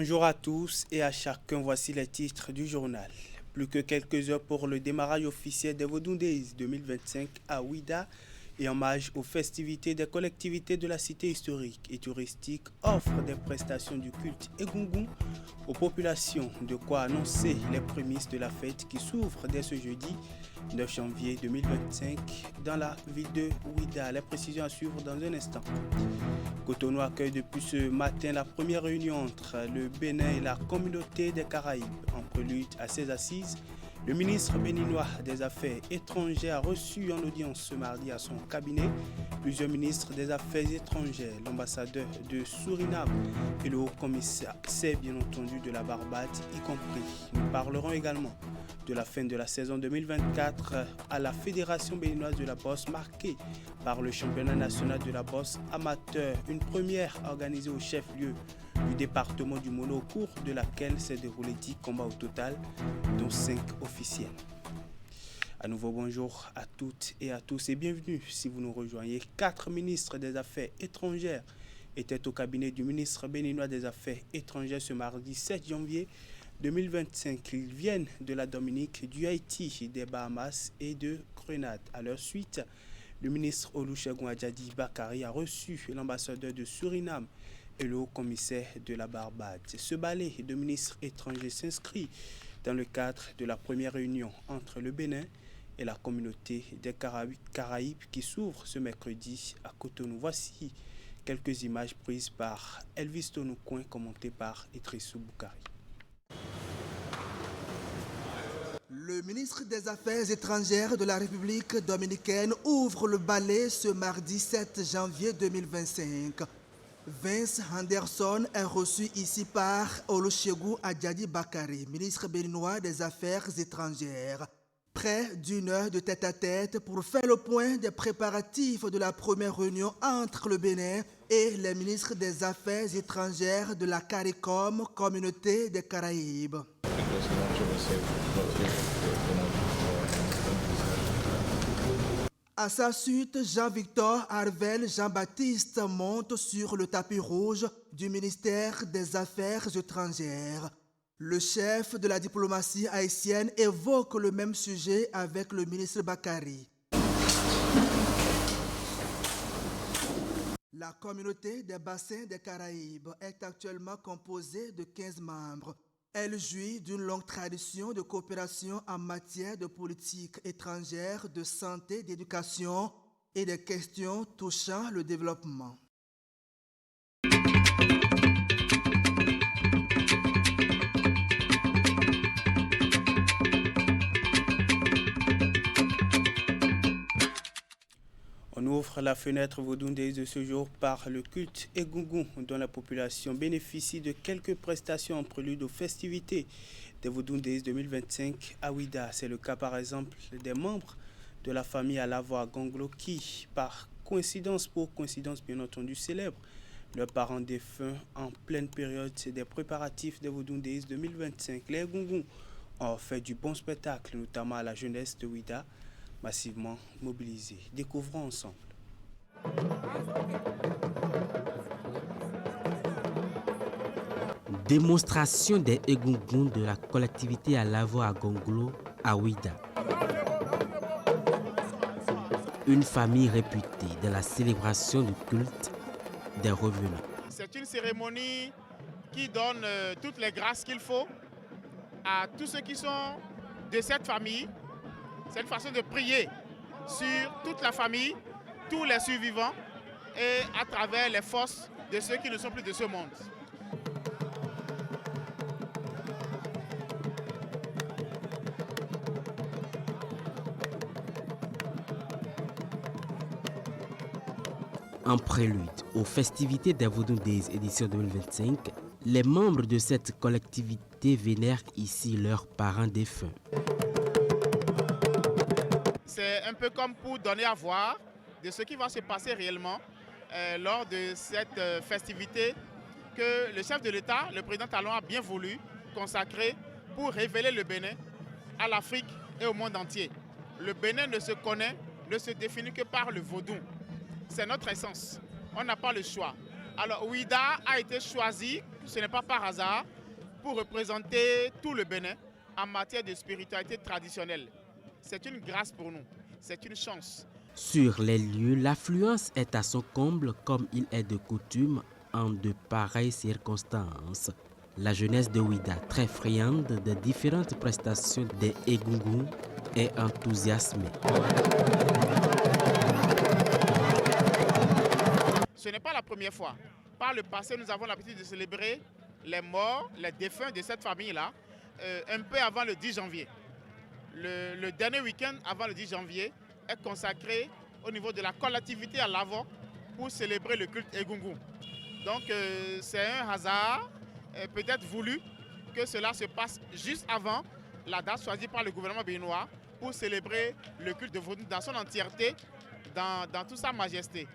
Bonjour à tous et à chacun, voici les titres du journal. Plus que quelques heures pour le démarrage officiel des Vodou Days 2025 à Ouida et en hommage aux festivités des collectivités de la cité historique et touristique offrent des prestations du culte Egungun aux populations, de quoi annoncer les prémices de la fête qui s'ouvre dès ce jeudi 9 janvier 2025 dans la ville de Ouida. Les précisions à suivre dans un instant. Cotonou accueille depuis ce matin la première réunion entre le Bénin et la communauté des Caraïbes. En prélude à ces assises, le ministre béninois des Affaires étrangères a reçu en audience ce mardi à son cabinet plusieurs ministres des Affaires étrangères, l'ambassadeur de Suriname et le haut-commissaire, bien entendu, de la Barbade y compris. Nous parlerons également de la fin de la saison 2024 à la Fédération béninoise de la bosse marquée par le championnat national de la bosse amateur, une première organisée au chef-lieu du département du Mono au cours de laquelle s'est déroulé 10 combats au total, dont 5 officiels. À nouveau bonjour à toutes et à tous et bienvenue si vous nous rejoignez. 4 ministres des Affaires étrangères étaient au cabinet du ministre béninois des Affaires étrangères ce mardi 7 janvier 2025. Ils viennent de la Dominique, du Haïti, des Bahamas et de Grenade. À leur suite, le ministre Olusegun Adjadi Bakari a reçu l'ambassadeur de Suriname et le haut-commissaire de la Barbade. Ce balai de ministres étrangers s'inscrit dans le cadre de la première réunion entre le Bénin et la communauté des Caraïbes qui s'ouvre ce mercredi à Cotonou. Voici quelques images prises par Elvis Tonoucoin, commentées par Idrissou Boukari. Le ministre des Affaires étrangères de la République dominicaine ouvre le balai ce mardi 7 janvier 2025. Vince Henderson est reçu ici par Olusegun Adjadi Bakari, ministre béninois des Affaires étrangères. Près d'une heure de tête-à-tête pour faire le point des préparatifs de la première réunion entre le Bénin et les ministres des Affaires étrangères de la CARICOM, Communauté des Caraïbes. À sa suite, Jean-Victor Harvel Jean-Baptiste monte sur le tapis rouge du ministère des Affaires étrangères. Le chef de la diplomatie haïtienne évoque le même sujet avec le ministre Bakari. La communauté des bassins des Caraïbes est actuellement composée de 15 membres. Elle jouit d'une longue tradition de coopération en matière de politique étrangère, de santé, d'éducation et des questions touchant le développement. On ouvre la fenêtre Vodou Days de ce jour par le culte Egungun, dont la population bénéficie de quelques prestations en prélude aux festivités des Vodou Days 2025 à Ouida. C'est le cas par exemple des membres de la famille Alavoa Gonglo qui, par coïncidence bien entendu, célèbrent leurs parents défunts en pleine période des préparatifs des Vodou Days 2025. Les Egungun ont fait du bon spectacle, notamment à la jeunesse de Ouida, massivement mobilisés. Découvrons ensemble. Démonstration des Egungun de la collectivité Alavoa Gonglo à Ouida. Une famille réputée de la célébration du culte des revenants. C'est une cérémonie qui donne toutes les grâces qu'il faut à tous ceux qui sont de cette famille. C'est une façon de prier sur toute la famille, tous les survivants et à travers les forces de ceux qui ne sont plus de ce monde. En prélude aux festivités des Vodou Days édition 2025, les membres de cette collectivité vénèrent ici leurs parents défunts. C'est un peu comme pour donner à voir de ce qui va se passer réellement lors de cette festivité que le chef de l'État, le président Talon, a bien voulu consacrer pour révéler le Bénin à l'Afrique et au monde entier. Le Bénin ne se connaît, ne se définit que par le vaudou. C'est notre essence. On n'a pas le choix. Alors Ouida a été choisi ce n'est pas par hasard, pour représenter tout le Bénin en matière de spiritualité traditionnelle. C'est une grâce pour nous, c'est une chance. Sur les lieux, l'affluence est à son comble comme il est de coutume en de pareilles circonstances. La jeunesse de Ouida, très friande des différentes prestations des Egungun, est enthousiasmée. Ce n'est pas la première fois. Par le passé, nous avons l'habitude de célébrer les morts, les défunts de cette famille-là, un peu avant le 10 janvier. Le dernier week-end avant le 10 janvier est consacré au niveau de la collectivité à l'avant pour célébrer le culte Egungun. Donc c'est un hasard, peut-être voulu, que cela se passe juste avant la date choisie par le gouvernement béninois pour célébrer le culte de Vodou dans son entièreté, dans toute sa majesté.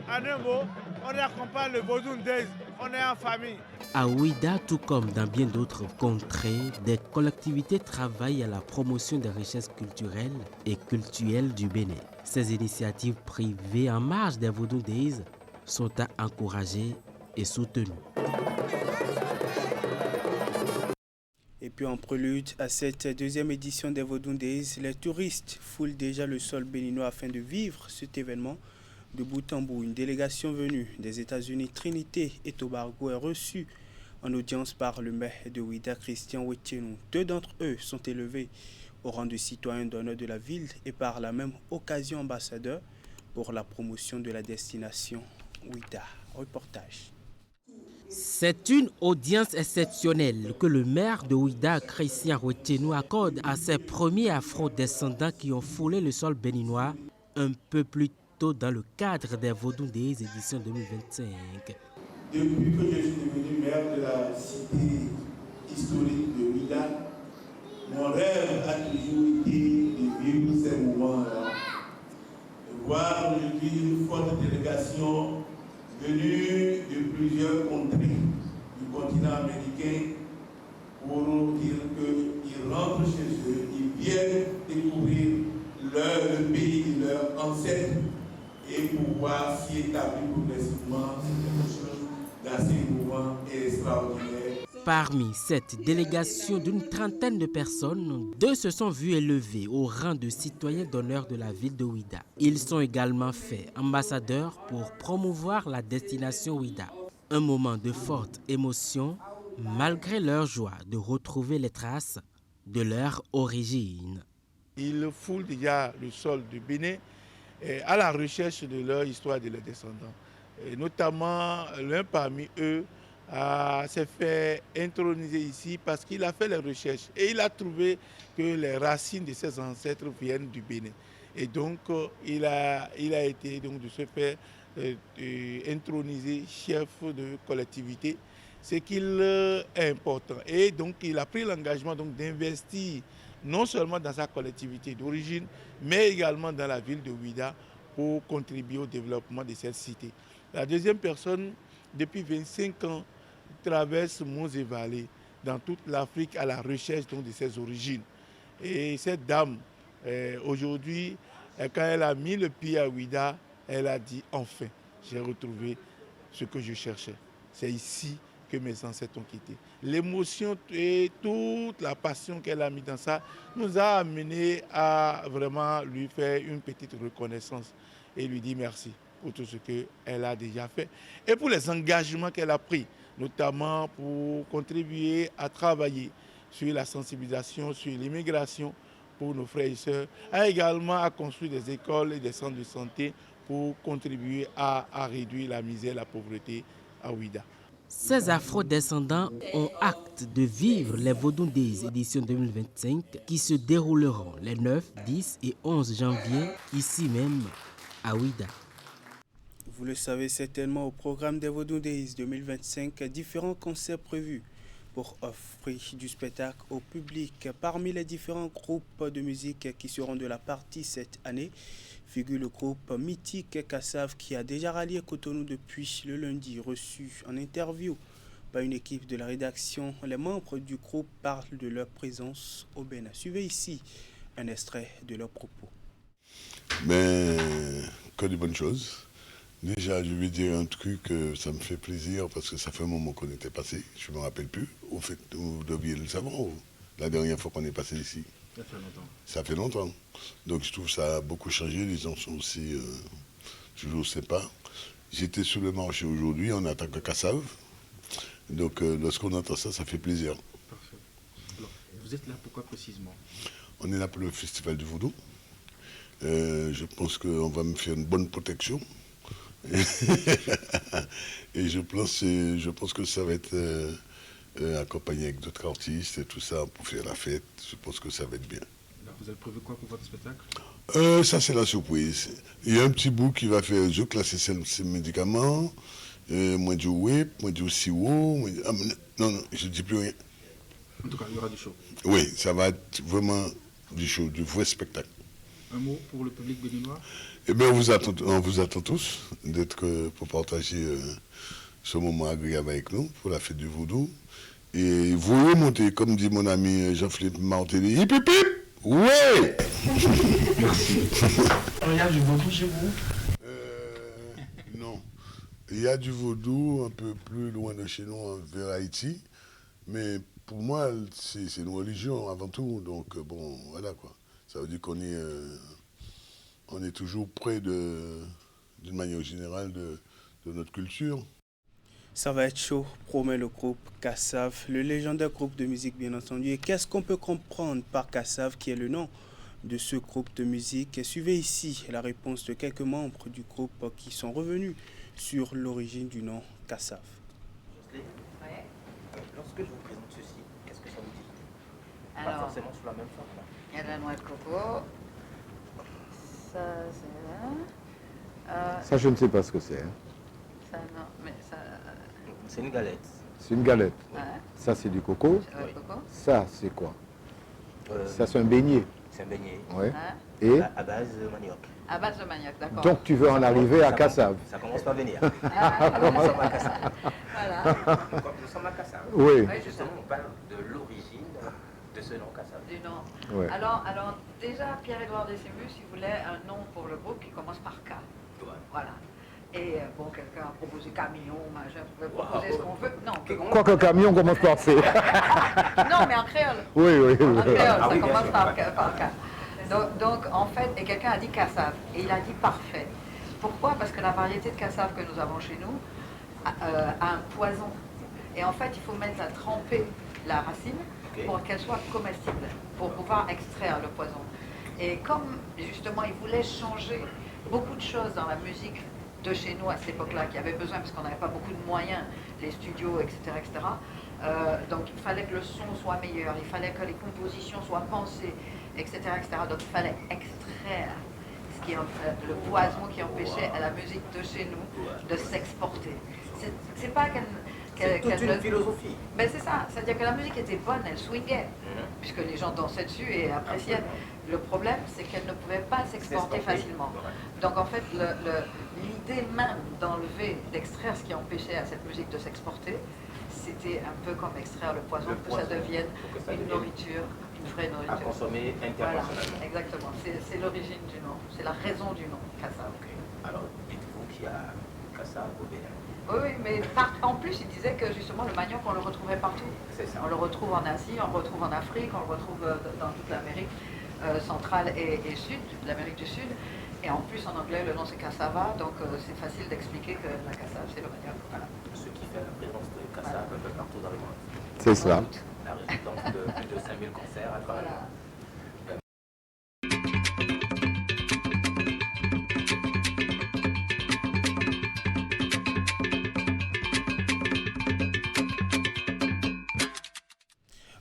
En un mot, on accompagne le Vodou Days, on est en famille. À Ouida, tout comme dans bien d'autres contrées, des collectivités travaillent à la promotion des richesses culturelles et cultuelles du Bénin. Ces initiatives privées en marge des Vodou Days sont à encourager et soutenues. Et puis en prélude à cette deuxième édition des Vodou Days, les touristes foulent déjà le sol béninois afin de vivre cet événement de bout en bout. Une délégation venue des États-Unis, Trinité et Tobago, est reçue en audience par le maire de Ouida, Christian Wetchenou. 2 d'entre eux sont élevés au rang de citoyens d'honneur de la ville et par la même occasion ambassadeurs pour la promotion de la destination Ouida. Reportage. C'est une audience exceptionnelle que le maire de Ouida, Christian Wetchenou, accorde à ses premiers afro-descendants qui ont foulé le sol béninois un peu plus tôt dans le cadre des Vodou Days édition 2025. Depuis que je suis devenu maire de la cité historique de Ouida, mon rêve a toujours été de vivre ces moments-là. De voir aujourd'hui une forte délégation venus de plusieurs contrées du continent américain pour dire qu'ils rentrent chez eux, ils viennent découvrir le pays de leurs ancêtres et pouvoir s'y établir progressivement. C'est quelque chose d'assez émouvant et extraordinaire. Parmi cette délégation d'une trentaine de personnes, 2 se sont vus élevés au rang de citoyens d'honneur de la ville de Ouida. Ils sont également faits ambassadeurs pour promouvoir la destination Ouida. Un moment de forte émotion, malgré leur joie de retrouver les traces de leur origine. Ils foulent déjà le sol du Bénin à la recherche de leur histoire et de leurs descendants. Et notamment, l'un parmi eux s'est fait introniser ici parce qu'il a fait les recherches et il a trouvé que les racines de ses ancêtres viennent du Bénin. Et donc, il a été donc, de ce fait intronisé chef de collectivité, ce qui est important. Et donc, il a pris l'engagement d'investir non seulement dans sa collectivité d'origine, mais également dans la ville de Ouida pour contribuer au développement de cette cité. La deuxième personne, depuis 25 ans, traverse monts et vallées dans toute l'Afrique à la recherche donc, de ses origines. Et cette dame, aujourd'hui, quand elle a mis le pied à Ouida, elle a dit « Enfin, j'ai retrouvé ce que je cherchais. C'est ici que mes ancêtres ont quitté. » L'émotion et toute la passion qu'elle a mis dans ça nous a amené à vraiment lui faire une petite reconnaissance et lui dire merci pour tout ce qu'elle a déjà fait et pour les engagements qu'elle a pris, notamment pour contribuer à travailler sur la sensibilisation, sur l'immigration pour nos frères et sœurs, également à construire des écoles et des centres de santé pour contribuer à réduire la misère et la pauvreté à Ouida. Ces afro-descendants ont acte de vivre les Vodou Days édition 2025 qui se dérouleront les 9, 10 et 11 janvier ici même à Ouida. Vous le savez certainement, au programme des Vodou Days 2025, différents concerts prévus pour offrir du spectacle au public. Parmi les différents groupes de musique qui seront de la partie cette année, figure le groupe mythique Kassav qui a déjà rallié Cotonou depuis le lundi. Reçu en interview par une équipe de la rédaction, les membres du groupe parlent de leur présence au Bénin. Suivez ici un extrait de leurs propos. Mais que de bonnes choses. Déjà, je vais dire un truc, ça me fait plaisir parce que ça fait un moment qu'on était passé. Je ne me rappelle plus. Au fait, vous deviez le savoir. La dernière fois qu'on est passé ici. Ça fait longtemps. Ça fait longtemps. Donc je trouve que ça a beaucoup changé. Les gens sont aussi toujours sympas. J'étais sur le marché aujourd'hui, on attaque à Cassave. Donc lorsqu'on entend ça, ça fait plaisir. Parfait. Alors, vous êtes là pourquoi précisément? On est là pour le Festival du Vaudou. Je pense qu'on va me faire une bonne protection. Et je pense que ça va être accompagné avec d'autres artistes et tout ça pour faire la fête. Je pense que ça va être bien. Alors, vous avez prévu quoi pour votre spectacle? Ça, c'est la surprise. Il y a un petit bout qui va faire je classer ces médicaments. Moi, du whip, moi, du sirop. Non, je ne dis plus rien. En tout cas, il y aura du show. Oui, ça va être vraiment du show, du vrai spectacle. Un mot pour le public béninois? Eh bien, on vous attend tous pour partager ce moment agréable avec nous pour la fête du Vaudou. Et vous remontez, comme dit mon ami Jean-Philippe Martelly, hip hip hip! Ouais! Merci. Il y a du Vaudou chez vous? Non. Il y a du Vaudou un peu plus loin de chez nous, vers Haïti. Mais pour moi, c'est une religion avant tout. Donc, bon, voilà quoi. Ça veut dire qu'on est toujours près d'une manière générale de notre culture. Ça va être chaud, promet le groupe Kassav, le légendaire groupe de musique bien entendu. Et qu'est-ce qu'on peut comprendre par Kassav, qui est le nom de ce groupe de musique? Et suivez ici la réponse de quelques membres du groupe qui sont revenus sur l'origine du nom Kassav. Jocelyne, lorsque je vous présente ceci, qu'est-ce que ça vous dit? Alors, pas forcément sous la même forme. Il y a de la noix de coco. Ça, c'est... ça, je ne sais pas ce que c'est. Hein. Ça, non, mais ça... C'est une galette. C'est une galette. Ouais. Ça, c'est du coco. Oui. Coco. Ça, c'est quoi? Ça, c'est un beignet. C'est un beignet. Ouais. Hein? Et à base de manioc. À base de manioc, d'accord. Donc, tu veux en arriver à Kassav. Ça commence par venir. Alors, nous sommes à Kassav. Voilà. Nous sommes à Kassav. Oui. Justement, on parle de l'origine de ce nom Kassav. Du nom. Ouais. Alors, déjà, Pierre-Édouard Décimus, il voulait un nom pour le groupe qui commence par K. Ouais. Voilà. Et bon, quelqu'un a proposé camion, machin, vous pouvez proposer ce qu'on veut. Non, Quoique camion commence par C. non, mais en créole. Oui, oui, oui. En créole, ça oui, commence sûr, par K. Donc, en fait, et quelqu'un a dit Kassav, et il a dit parfait. Pourquoi? Parce que la variété de Kassav que nous avons chez nous a un poison. Et en fait, il faut mettre à tremper la racine pour qu'elle soit comestible, pour pouvoir extraire le poison. Et comme, justement, il voulait changer beaucoup de choses dans la musique de chez nous à cette époque-là, qui avait besoin, parce qu'on n'avait pas beaucoup de moyens, les studios, etc., etc. Donc il fallait que le son soit meilleur, il fallait que les compositions soient pensées, etc., etc. Donc il fallait extraire ce qui le poison qui empêchait à la musique de chez nous de s'exporter. C'est pas c'est toute une philosophie. Mais c'est ça, c'est-à-dire que la musique était bonne, elle swingait, puisque les gens dansaient dessus et appréciaient. Le problème, c'est qu'elle ne pouvait pas s'exporter facilement. Donc en fait, l'idée même d'enlever, d'extraire ce qui empêchait à cette musique de s'exporter, c'était un peu comme extraire le poison, que ça devienne une nourriture, une vraie nourriture. À consommer internationalement. Voilà, exactement. C'est l'origine du nom, c'est la raison du nom, Kassav. Alors, dites-vous qu'il y a Kassav au Bénin. Oui, mais en plus, il disait que justement le manioc, on le retrouvait partout. C'est ça. On le retrouve en Asie, on le retrouve en Afrique, on le retrouve dans toute l'Amérique centrale et sud, l'Amérique du Sud. Et en plus, en anglais, le nom c'est cassava, donc c'est facile d'expliquer que la cassave, c'est le manioc. Voilà. Ce qui fait la présence de Kassav un peu partout dans le monde. C'est cela. La résultance de plus de 5000 concerts à travers le monde.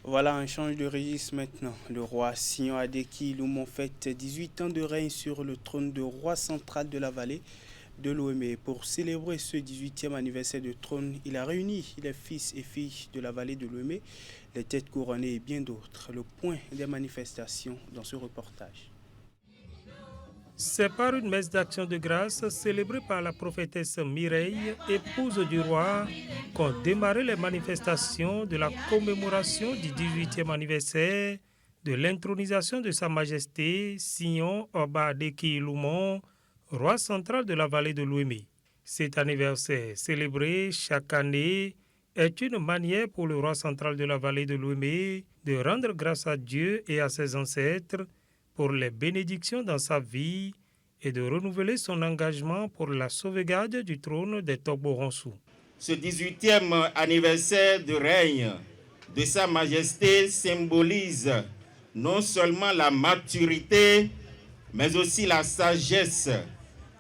Voilà, un change de registre maintenant. Le roi Sion Adeki Loumon fête 18 ans de règne sur le trône de roi central de la vallée de Lomé. Pour célébrer ce 18e anniversaire de trône, il a réuni les fils et filles de la vallée de Lomé, les têtes couronnées et bien d'autres. Le point des manifestations dans ce reportage. C'est par une messe d'action de grâce célébrée par la prophétesse Mireille, épouse du roi, qu'ont démarré les manifestations de la commémoration du 18e anniversaire de l'intronisation de Sa Majesté Sion Oba Adeki Loumon, roi central de la vallée de Lomé. Cet anniversaire célébré chaque année est une manière pour le roi central de la vallée de Lomé de rendre grâce à Dieu et à ses ancêtres pour les bénédictions dans sa vie et de renouveler son engagement pour la sauvegarde du trône des Togbo-Ronsou. Ce 18e anniversaire de règne de Sa Majesté symbolise non seulement la maturité, mais aussi la sagesse,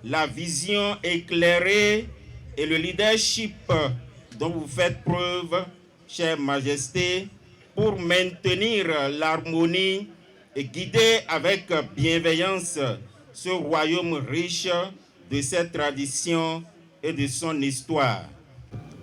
la vision éclairée et le leadership dont vous faites preuve, chère Majesté, pour maintenir l'harmonie et guider avec bienveillance ce royaume riche de ses traditions et de son histoire.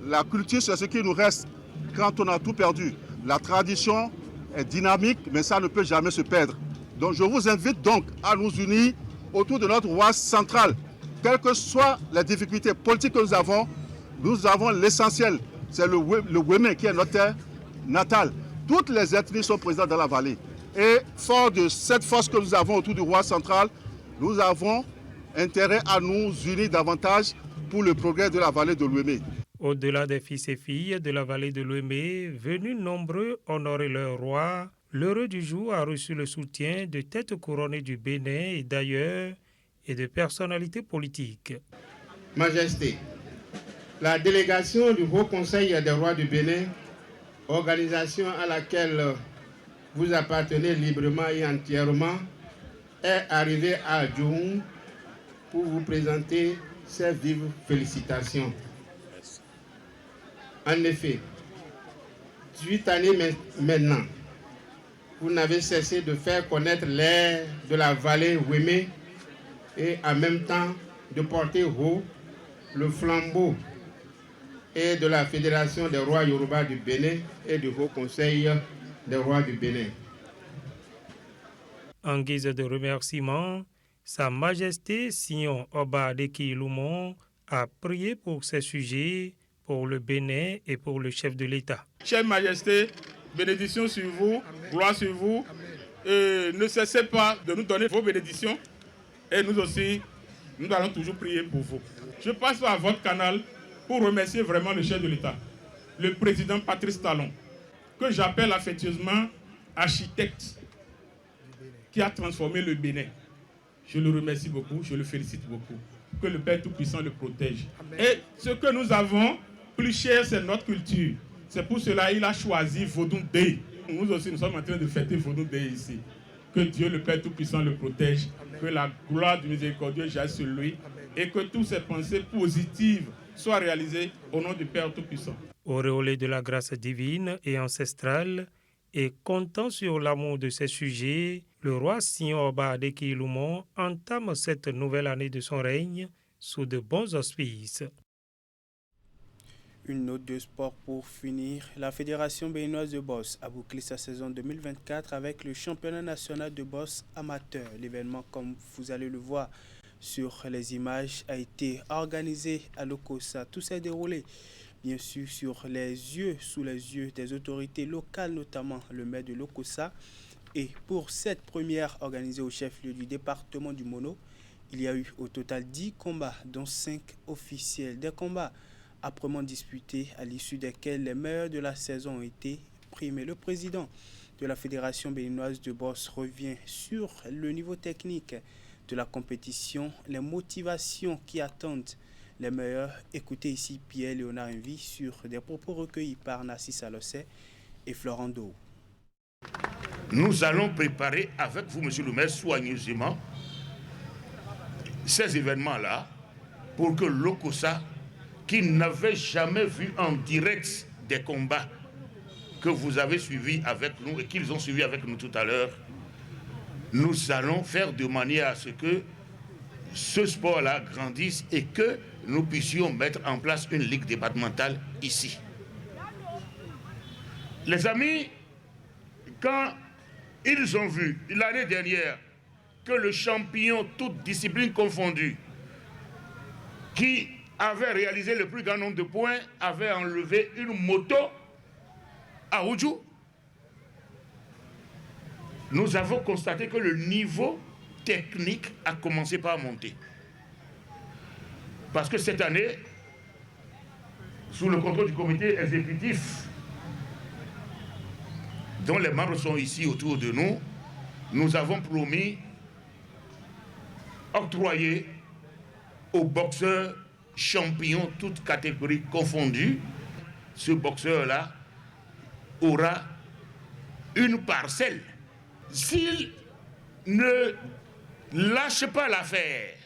La culture, c'est ce qui nous reste quand on a tout perdu. La tradition est dynamique, mais ça ne peut jamais se perdre. Donc je vous invite donc à nous unir autour de notre roi central. Quelles que soient les difficultés politiques que nous avons l'essentiel. C'est le Wémé qui est notre terre natale. Toutes les ethnies sont présentes dans la vallée. Et fort de cette force que nous avons autour du roi central, nous avons intérêt à nous unir davantage pour le progrès de la vallée de l'Ouémé. Au-delà des fils et filles de la vallée de l'Ouémé, venus nombreux honorer leur roi, l'heureux du jour a reçu le soutien de têtes couronnées du Bénin et d'ailleurs et de personnalités politiques. Majesté, la délégation du Haut Conseil des rois du Bénin, organisation à laquelle vous appartenez librement et entièrement, est arrivée à Djoum pour vous présenter ses vives félicitations. En effet, 18 années maintenant, vous n'avez cessé de faire connaître l'air de la vallée Wémé et en même temps de porter haut le flambeau et de la Fédération des rois Yoruba du Bénin et du Haut Conseil des rois du Bénin. En guise de remerciement, Sa Majesté Sion Oba Adeki Lumon a prié pour ses sujets, pour le Bénin et pour le chef de l'État. Chère Majesté, bénédiction sur vous, gloire sur vous. Et ne cessez pas de nous donner vos bénédictions. Et nous aussi, nous allons toujours prier pour vous. Je passe à votre canal pour remercier vraiment le chef de l'État, le président Patrice Talon, que j'appelle affectueusement architecte, qui a transformé le Bénin. Je le remercie beaucoup, je le félicite beaucoup. Que le Père Tout-Puissant le protège. Amen. Et ce que nous avons, plus cher, c'est notre culture. C'est pour cela qu'il a choisi Vodou Day. Nous aussi, nous sommes en train de fêter Vodou Day ici. Que Dieu, le Père Tout-Puissant, le protège. Amen. Que la gloire du miséricordieux jaille sur lui. Amen. Et que toutes ses pensées positives soient réalisées au nom du Père Tout-Puissant. Auréolé de la grâce divine et ancestrale, et comptant sur l'amour de ses sujets, le roi Sion Oba Adeki Lumon entame cette nouvelle année de son règne sous de bons auspices. Une note de sport pour finir. La Fédération béninoise de boxe a bouclé sa saison 2024 avec le championnat national de boxe amateur. L'événement, comme vous allez le voir sur les images, a été organisé à Lokossa. Tout s'est déroulé bien sûr sous les yeux des autorités locales, notamment le maire de Lokossa. Et pour cette première organisée au chef-lieu du département du Mono, il y a eu au total 10 combats, dont 5 officiels. Des combats âprement disputés, à l'issue desquels les meilleurs de la saison ont été primés. Le président de la Fédération béninoise de boxe revient sur le niveau technique de la compétition, les motivations qui attendent les meilleurs. Écoutez ici Pierre-Léonard Envie sur des propos recueillis par Narcisse Alossé et Florent Dou. Nous allons préparer avec vous, monsieur le maire, soigneusement ces événements-là pour que Lokossa, qui n'avait jamais vu en direct des combats que vous avez suivis avec nous et qu'ils ont suivis avec nous tout à l'heure, nous allons faire de manière à ce que ce sport-là grandisse et que nous puissions mettre en place une ligue départementale ici. Les amis, quand ils ont vu l'année dernière que le champion, toute discipline confondue, qui avait réalisé le plus grand nombre de points, avait enlevé une moto à Oudjou, nous avons constaté que le niveau technique a commencé par monter. Parce que cette année, sous le contrôle du comité exécutif, dont les membres sont ici autour de nous, nous avons promis octroyer aux boxeurs champions, toutes catégories confondues. Ce boxeur-là aura une parcelle. S'il ne lâche pas l'affaire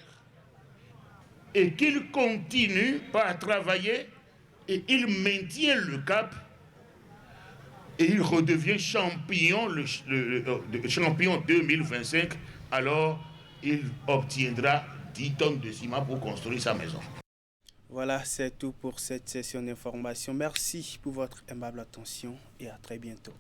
et qu'il continue par travailler et il maintient le cap et il redevient champion, le champion 2025, alors il obtiendra 10 tonnes de ciment pour construire sa maison. Voilà, c'est tout pour cette session d'information. Merci pour votre aimable attention et à très bientôt.